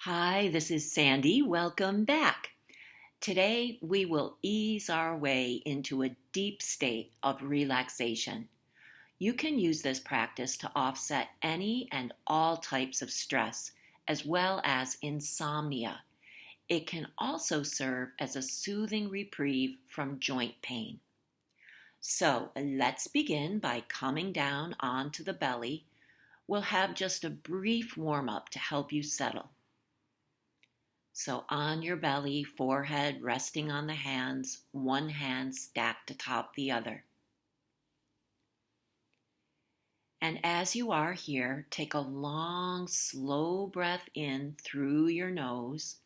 Hi, this is Sandy. Welcome back. Today we will ease our way into a deep state of relaxation. You can use this practice to offset any and all types of stress, as well as insomnia. It can also serve as a soothing reprieve from joint pain. So let's begin by coming down onto the belly. We'll have just a brief warm up to help you settle. So on your belly, forehead resting on the hands, one hand stacked atop the other. And as you are here, take a long, slow breath in through your nose,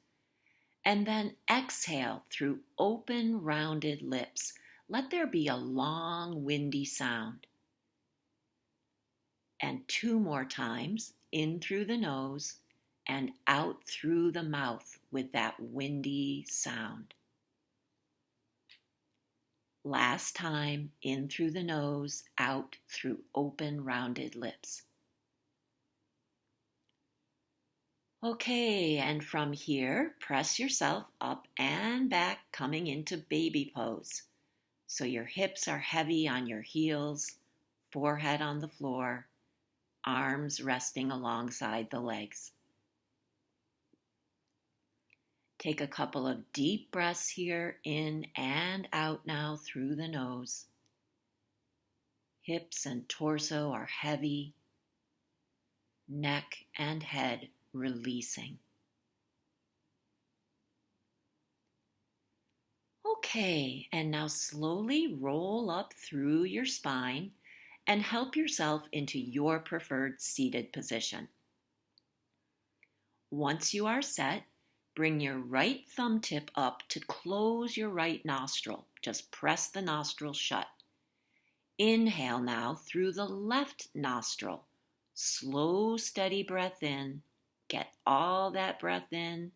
and then exhale through open, rounded lips. Let there be a long, windy sound. And two more times, in through the nose, and out through the mouth with that windy sound. Last time, in through the nose, out through open, rounded lips. Okay, and from here, press yourself up and back, coming into baby pose. So your hips are heavy on your heels, forehead on the floor, arms resting alongside the legs. Take a couple of deep breaths here, in and out now through the nose. Hips and torso are heavy, neck and head releasing. Okay, and now slowly roll up through your spine and help yourself into your preferred seated position. Once you are set, bring your right thumb tip up to close your right nostril. Just press the nostril shut. Inhale now through the left nostril. Slow, steady breath in. Get all that breath in.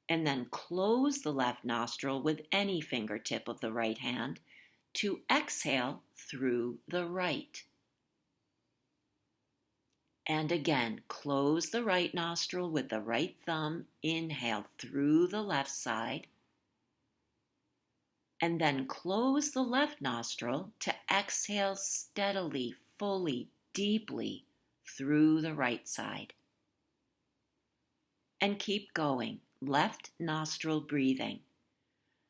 And then close the left nostril with any fingertip of the right hand to exhale through the right. And again, close the right nostril with the right thumb. Inhale through the left side. And then close the left nostril to exhale steadily, fully, deeply through the right side. And keep going, left nostril breathing.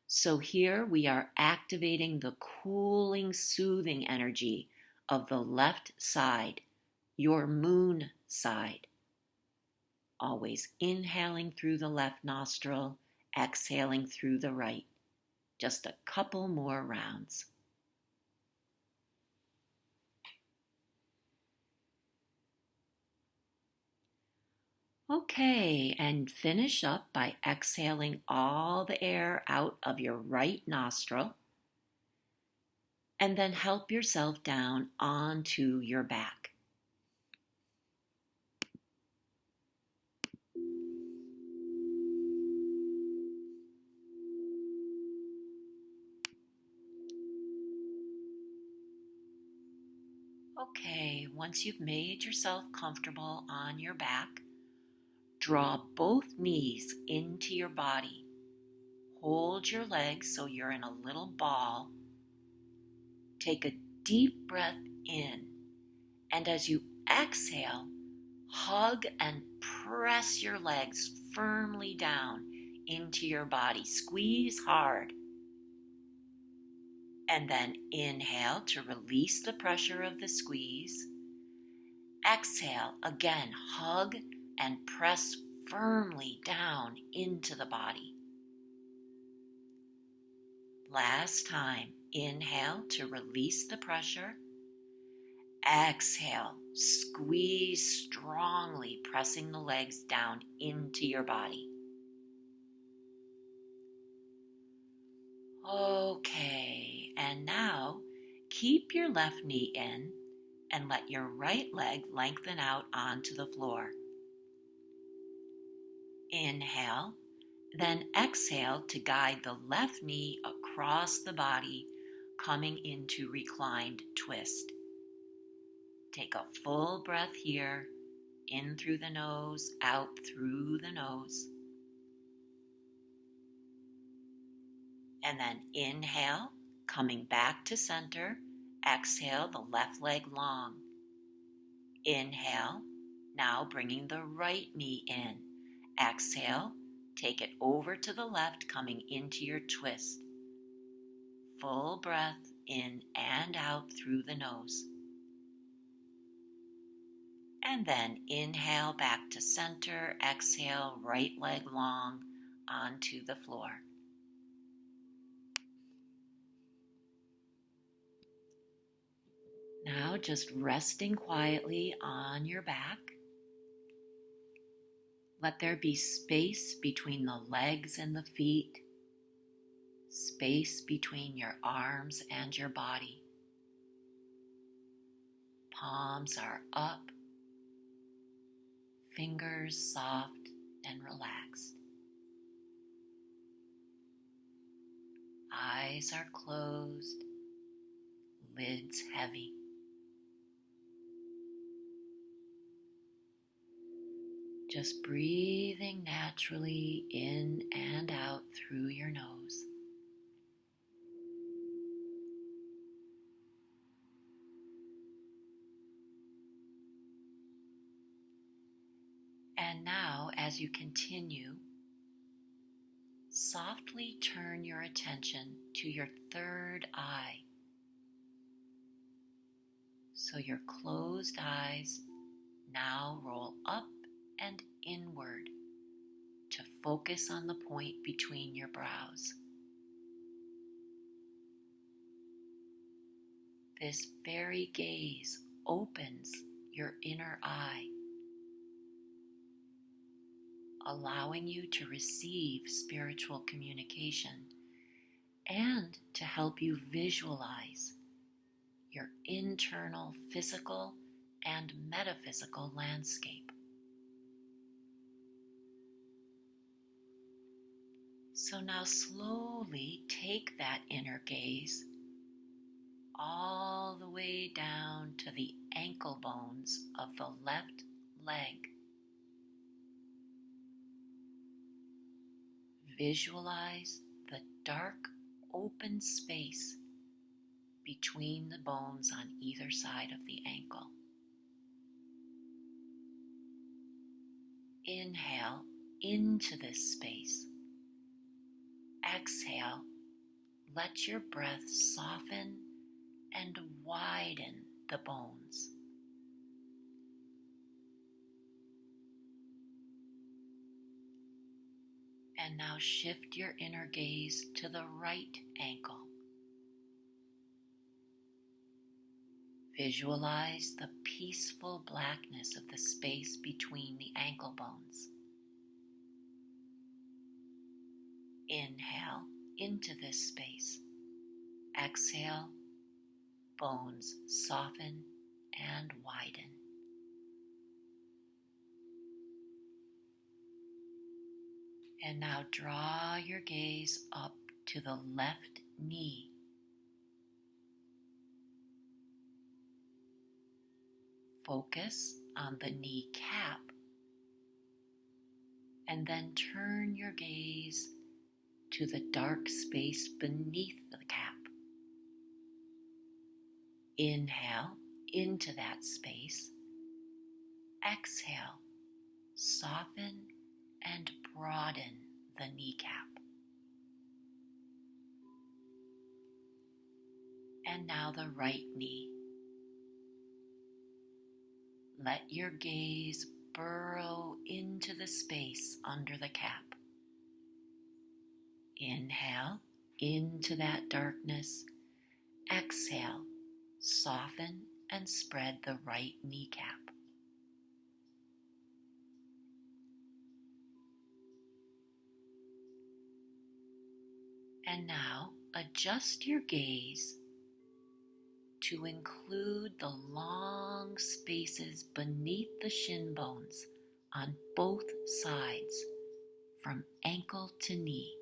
So here we are activating the cooling, soothing energy of the left side, your moon side. Always inhaling through the left nostril, exhaling through the right. Just a couple more rounds. Okay, and finish up by exhaling all the air out of your right nostril. And then help yourself down onto your back. Okay, once you've made yourself comfortable on your back, draw both knees into your body. Hold your legs so you're in a little ball. Take a deep breath in, and as you exhale, hug and press your legs firmly down into your body. Squeeze hard. And then inhale to release the pressure of the squeeze. Exhale, again, hug and press firmly down into the body. Last time, inhale to release the pressure. Exhale, squeeze strongly, pressing the legs down into your body. Okay, and now keep your left knee in and let your right leg lengthen out onto the floor. Inhale, then exhale to guide the left knee across the body, coming into reclined twist. Take a full breath here. In through the nose, out through the nose. And then inhale, coming back to center. Exhale, the left leg long. Inhale, now bringing the right knee in. Exhale, take it over to the left, coming into your twist. Full breath in and out through the nose. And then inhale back to center. Exhale, right leg long onto the floor. Now just resting quietly on your back. Let there be space between the legs and the feet, space between your arms and your body. Palms are up, fingers soft and relaxed. Eyes are closed, lids heavy. Just breathing naturally in and out through your nose. And now, as you continue, softly turn your attention to your third eye. So your closed eyes now roll up and inward to focus on the point between your brows. This very gaze opens your inner eye, allowing you to receive spiritual communication and to help you visualize your internal physical and metaphysical landscape. So now slowly take that inner gaze all the way down to the ankle bones of the left leg. Visualize the dark, open space between the bones on either side of the ankle. Inhale into this space. Exhale, let your breath soften and widen the bones. And now shift your inner gaze to the right ankle. Visualize the peaceful blackness of the space between the ankle bones. Inhale into this space. Exhale, bones soften and widen. And now draw your gaze up to the left knee. Focus on the knee cap, and then turn your gaze to the dark space beneath the cap. Inhale into that space. Exhale, soften and broaden the kneecap. And now the right knee. Let your gaze burrow into the space under the cap. Inhale into that darkness. Exhale, soften and spread the right kneecap. And now adjust your gaze to include the long spaces beneath the shin bones on both sides, from ankle to knee.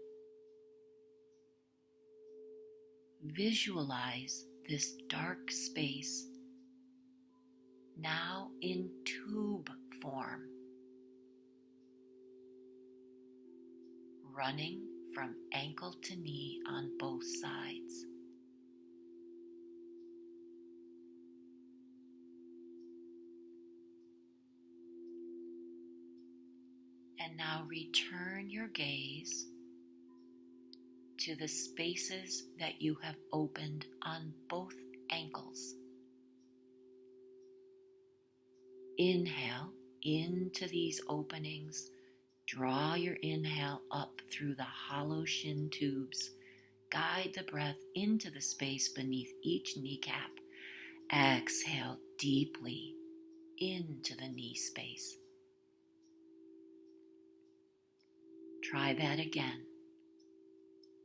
Visualize this dark space now in tube form, running from ankle to knee on both sides. And now return your gaze to the spaces that you have opened on both ankles. Inhale into these openings. Draw your inhale up through the hollow shin tubes. Guide the breath into the space beneath each kneecap. Exhale deeply into the knee space. Try that again.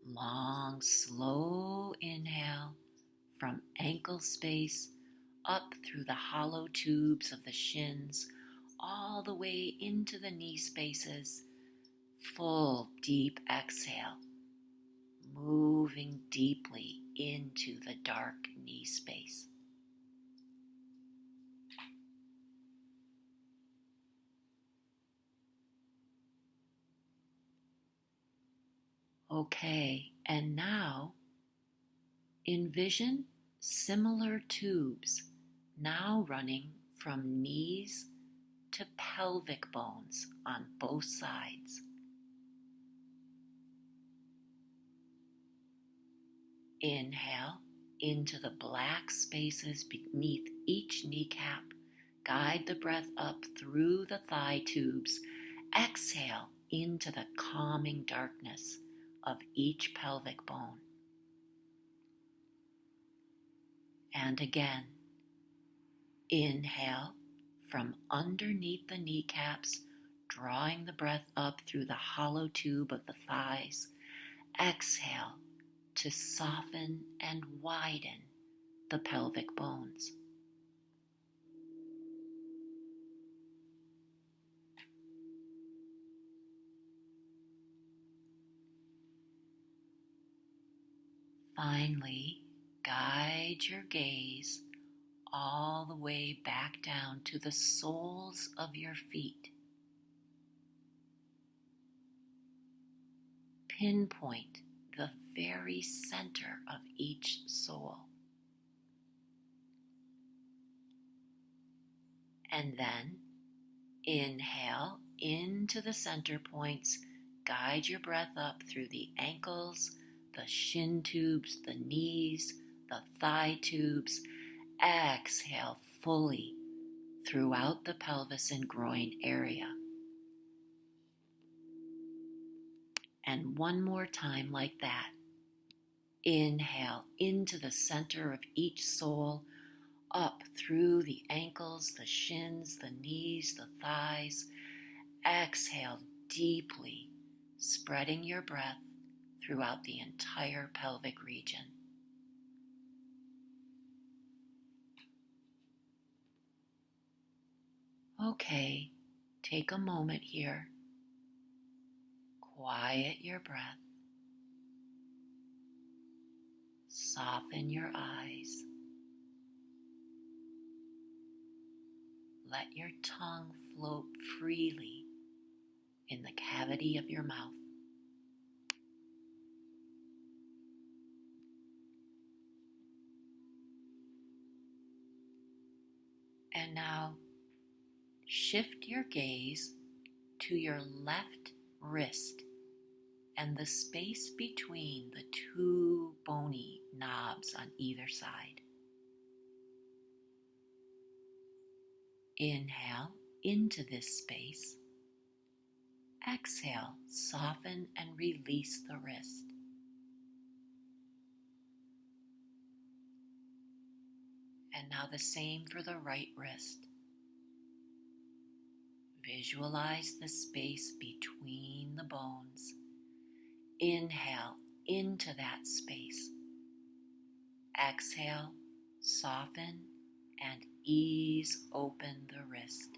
Long, slow inhale from ankle space up through the hollow tubes of the shins, all the way into the knee spaces. Full, deep exhale, moving deeply into the dark knee space. Okay, and now envision similar tubes now running from knees to pelvic bones on both sides. Inhale into the black spaces beneath each kneecap. Guide the breath up through the thigh tubes. Exhale into the calming darkness of each pelvic bone. And again, inhale from underneath the kneecaps, drawing the breath up through the hollow tube of the thighs. Exhale to soften and widen the pelvic bones. Finally, guide your gaze all the way back down to the soles of your feet. Pinpoint the very center of each sole. And then inhale into the center points. Guide your breath up through the ankles, the shin tubes, the knees, the thigh tubes. Exhale fully throughout the pelvis and groin area. And one more time like that. Inhale into the center of each sole, up through the ankles, the shins, the knees, the thighs. Exhale deeply, spreading your breath throughout the entire pelvic region. Okay, take a moment here. Quiet your breath. Soften your eyes. Let your tongue float freely in the cavity of your mouth. And now shift your gaze to your left wrist and the space between the two bony knobs on either side. Inhale into this space. Exhale, soften and release the wrist. And now the same for the right wrist. Visualize the space between the bones. Inhale into that space. Exhale, soften and ease open the wrist.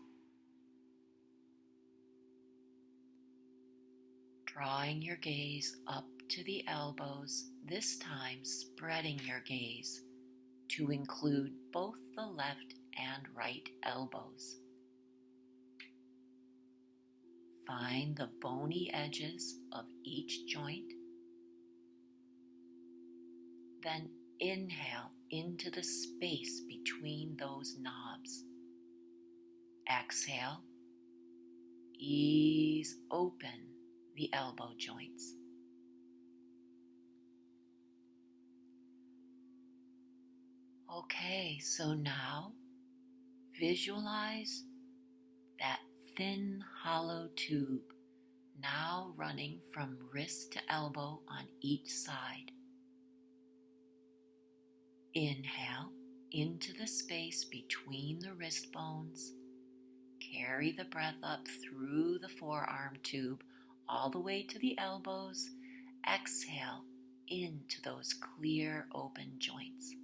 Drawing your gaze up to the elbows, this time spreading your gaze to include both the left and right elbows. Find the bony edges of each joint. Then inhale into the space between those knobs. Exhale, ease open the elbow joints. Okay, so now visualize that thin hollow tube now running from wrist to elbow on each side. Inhale into the space between the wrist bones. Carry the breath up through the forearm tube all the way to the elbows. Exhale into those clear open joints.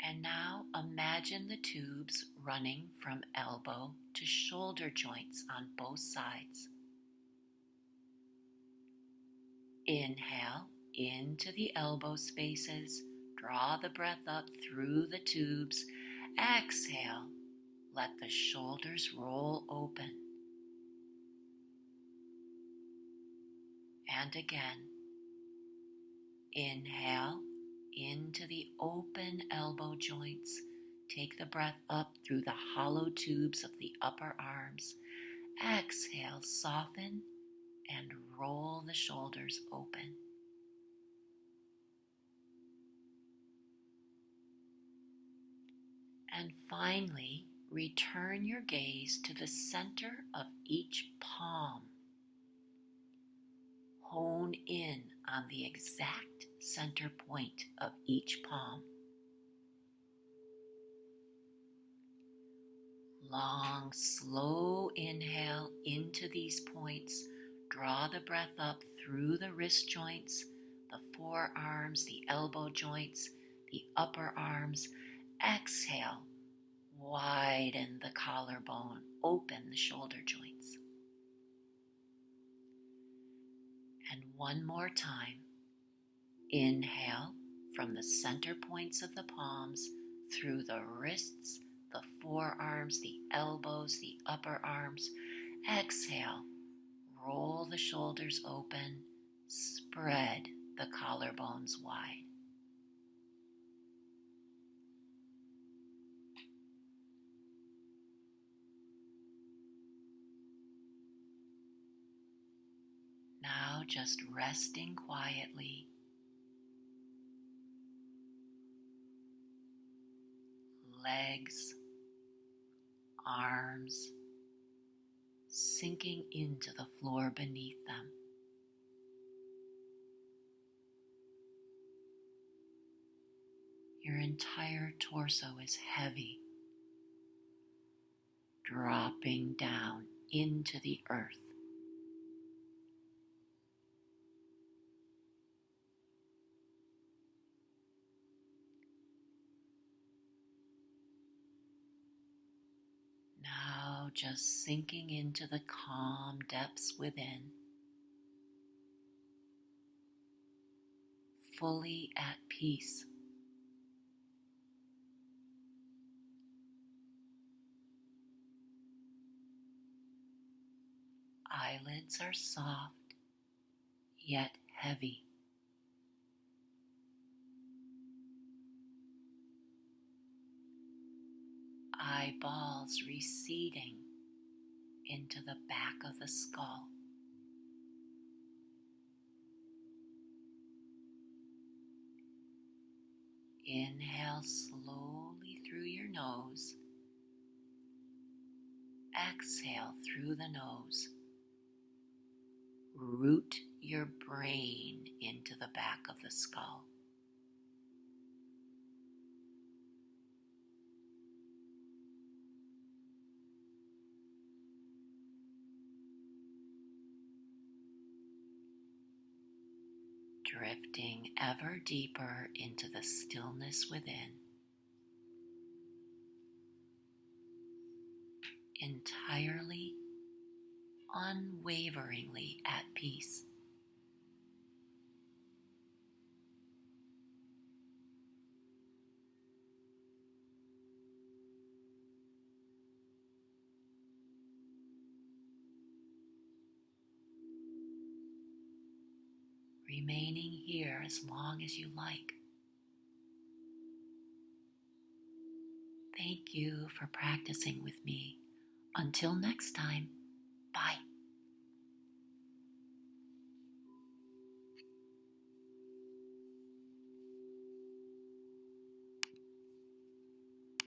And now imagine the tubes running from elbow to shoulder joints on both sides. Inhale into the elbow spaces. Draw the breath up through the tubes. Exhale, let the shoulders roll open. And again, inhale into the open elbow joints. Take the breath up through the hollow tubes of the upper arms. Exhale, soften and roll the shoulders open. And finally, return your gaze to the center of each palm. Hone in on the exact center point of each palm. Long, slow inhale into these points. Draw the breath up through the wrist joints, the forearms, the elbow joints, the upper arms. Exhale, widen the collarbone, open the shoulder joints. And one more time. Inhale from the center points of the palms through the wrists, the forearms, the elbows, the upper arms. Exhale, roll the shoulders open, spread the collarbones wide. Now just resting quietly. Legs, arms, sinking into the floor beneath them. Your entire torso is heavy, dropping down into the earth. Now just sinking into the calm depths within, fully at peace. Eyelids are soft, yet heavy. Eyeballs receding into the back of the skull. Inhale slowly through your nose. Exhale through the nose. Root your brain into the back of the skull. Drifting ever deeper into the stillness within, entirely, unwaveringly at peace. remaining here as long as you like. Thank you for practicing with me. Until next time.